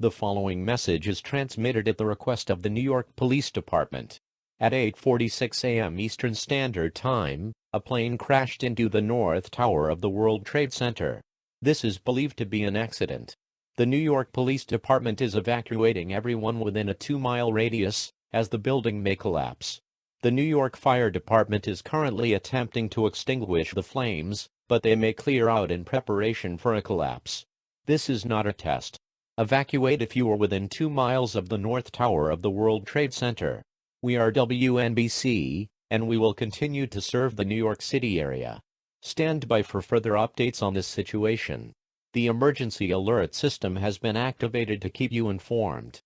The following message is transmitted at the request of the New York Police Department. At 8:46 a.m. Eastern Standard Time, a plane crashed into the North Tower of the World Trade Center. This is believed to be an accident. The New York Police Department is evacuating everyone within a 2-mile radius, as the building may collapse. The New York Fire Department is currently attempting to extinguish the flames, but they may clear out in preparation for a collapse. This is not a test. Evacuate if you are within 2 miles of the North Tower of the World Trade Center. We are WNBC, and we will continue to serve the New York City area. Stand by for further updates on this situation. The emergency alert system has been activated to keep you informed.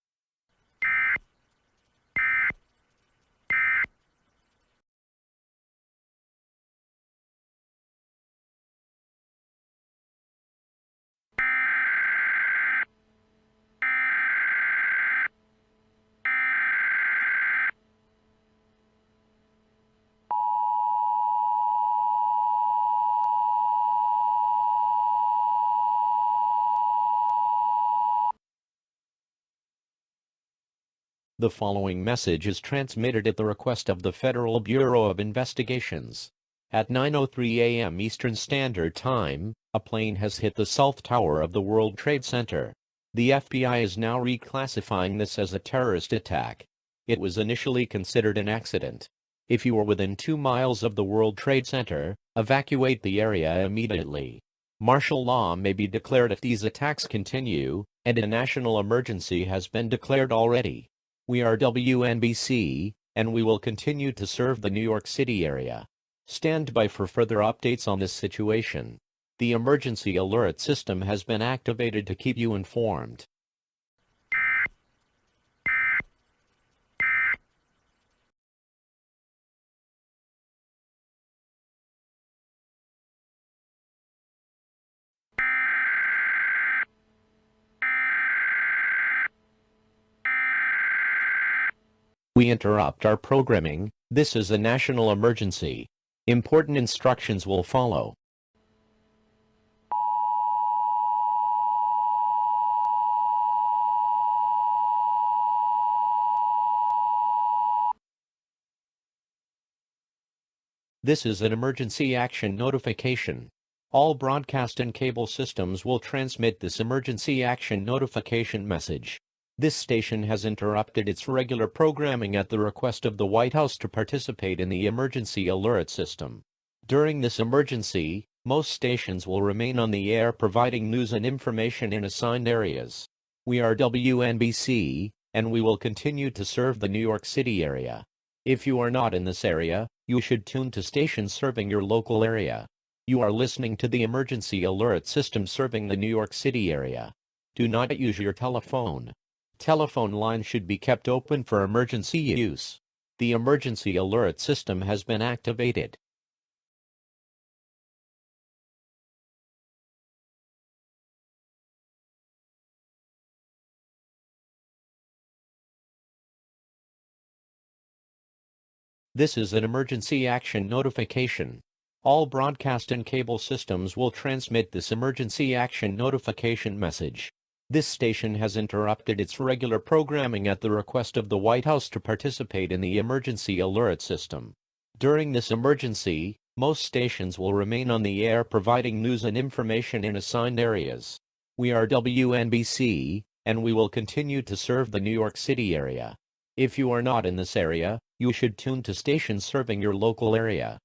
The following message is transmitted at the request of the Federal Bureau of Investigations. At 9:03 a.m. Eastern Standard Time, a plane has hit the South Tower of the World Trade Center. The FBI is now reclassifying this as a terrorist attack. It was initially considered an accident. If you are within 2 miles of the World Trade Center, evacuate the area immediately. Martial law may be declared if these attacks continue, and a national emergency has been declared already. We are WNBC, and we will continue to serve the New York City area. Stand by for further updates on this situation. The emergency alert system has been activated to keep you informed. We interrupt our programming. This is a national emergency. Important instructions will follow. This is an emergency action notification. All broadcast and cable systems will transmit this emergency action notification message. This station has interrupted its regular programming at the request of the White House to participate in the emergency alert system. During this emergency, most stations will remain on the air providing news and information in assigned areas. We are WNBC, and we will continue to serve the New York City area. If you are not in this area, you should tune to stations serving your local area. You are listening to the emergency alert system serving the New York City area. Do not use your telephone. Telephone lines should be kept open for emergency use. The emergency alert system has been activated. This is an emergency action notification. All broadcast and cable systems will transmit this emergency action notification message. This station has interrupted its regular programming at the request of the White House to participate in the emergency alert system. During this emergency, most stations will remain on the air providing news and information in assigned areas. We are WNBC, and we will continue to serve the New York City area. If you are not in this area, you should tune to stations serving your local area.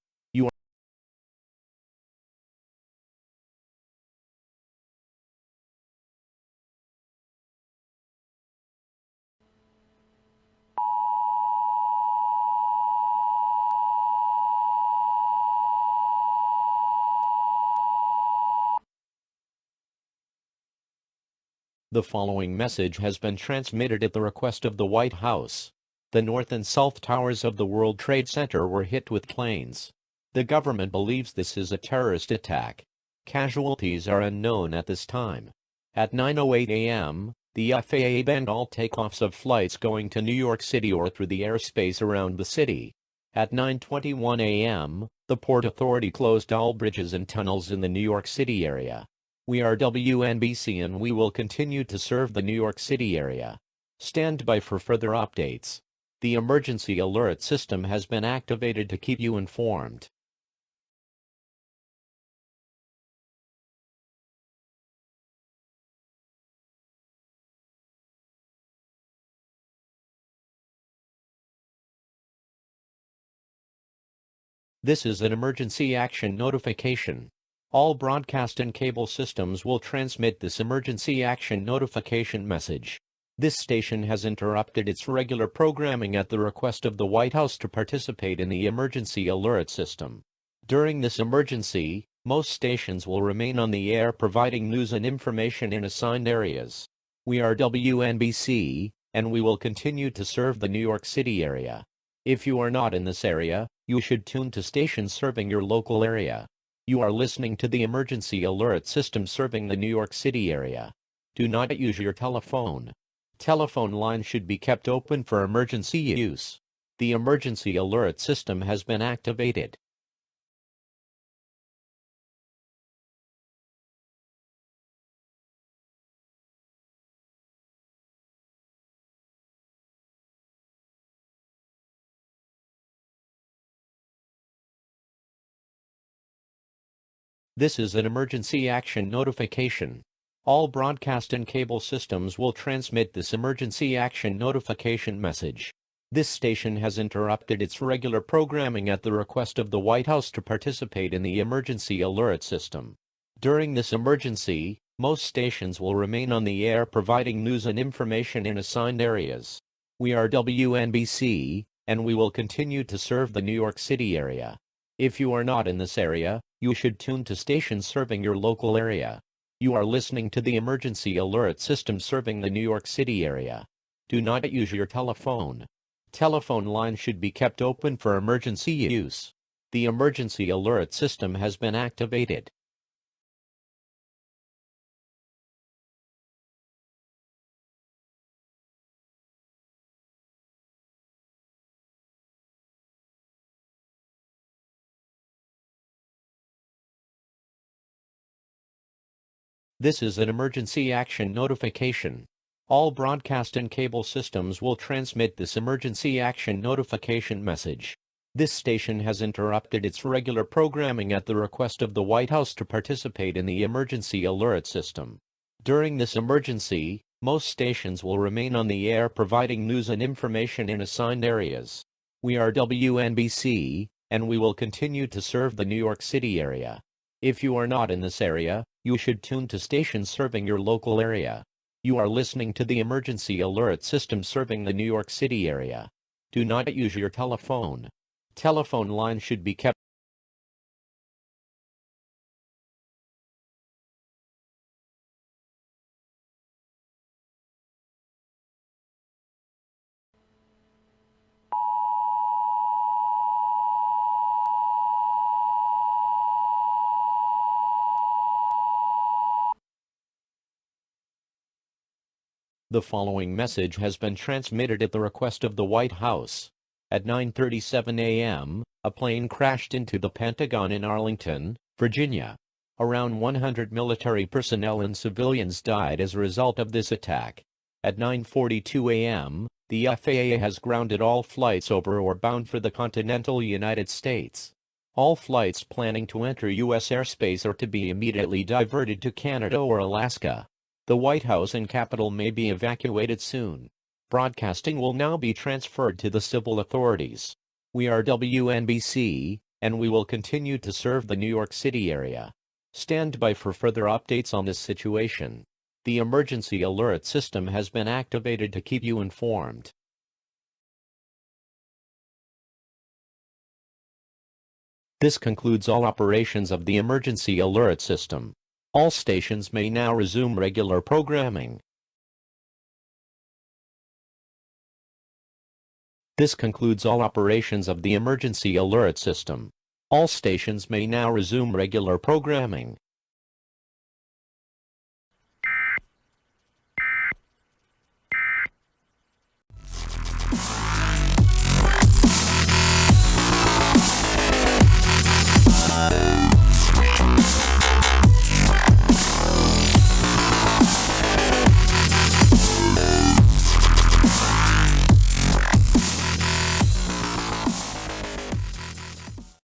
The following message has been transmitted at the request of the White House. The North and South Towers of the World Trade Center were hit with planes. The government believes this is a terrorist attack. Casualties are unknown at this time. At 9:08 a.m., the FAA banned all takeoffs of flights going to New York City or through the airspace around the city. At 9:21 a.m., the Port Authority closed all bridges and tunnels in the New York City area. We are WNBC and we will continue to serve the New York City area. Stand by for further updates. The emergency alert system has been activated to keep you informed. This is an emergency action notification. All broadcast and cable systems will transmit this emergency action notification message. This station has interrupted its regular programming at the request of the White House to participate in the emergency alert system. During this emergency, most stations will remain on the air providing news and information in assigned areas. We are WNBC, and we will continue to serve the New York City area. If you are not in this area, you should tune to stations serving your local area. You are listening to the emergency alert system serving the New York City area. Do not use your telephone. Telephone lines should be kept open for emergency use. The emergency alert system has been activated. This is an emergency action notification. All broadcast and cable systems will transmit this emergency action notification message. This station has interrupted its regular programming at the request of the White House to participate in the emergency alert system. During this emergency, most stations will remain on the air providing news and information in assigned areas. We are WNBC, and we will continue to serve the New York City area. If you are not in this area, you should tune to stations serving your local area. You are listening to the emergency alert system serving the New York City area. Do not use your telephone. Telephone lines should be kept open for emergency use. The emergency alert system has been activated. This is an emergency action notification. All broadcast and cable systems will transmit this emergency action notification message. This station has interrupted its regular programming at the request of the White House to participate in the emergency alert system. During this emergency, most stations will remain on the air providing news and information in assigned areas. We are WNBC, and we will continue to serve the New York City area. If you are not in this area, you should tune to stations serving your local area. You are listening to the emergency alert system serving the New York City area. Do not use your telephone. Telephone lines should be kept. The following message has been transmitted at the request of the White House. At 9:37 a.m., a plane crashed into the Pentagon in Arlington, Virginia. Around 100 military personnel and civilians died as a result of this attack. At 9:42 a.m., the FAA has grounded all flights over or bound for the continental United States. All flights planning to enter U.S. airspace are to be immediately diverted to Canada or Alaska. The White House and Capitol may be evacuated soon. Broadcasting will now be transferred to the civil authorities. We are WNBC, and we will continue to serve the New York City area. Stand by for further updates on this situation. The emergency alert system has been activated to keep you informed. This concludes all operations of the emergency alert system. All stations may now resume regular programming. This concludes all operations of the emergency alert system. All stations may now resume regular programming.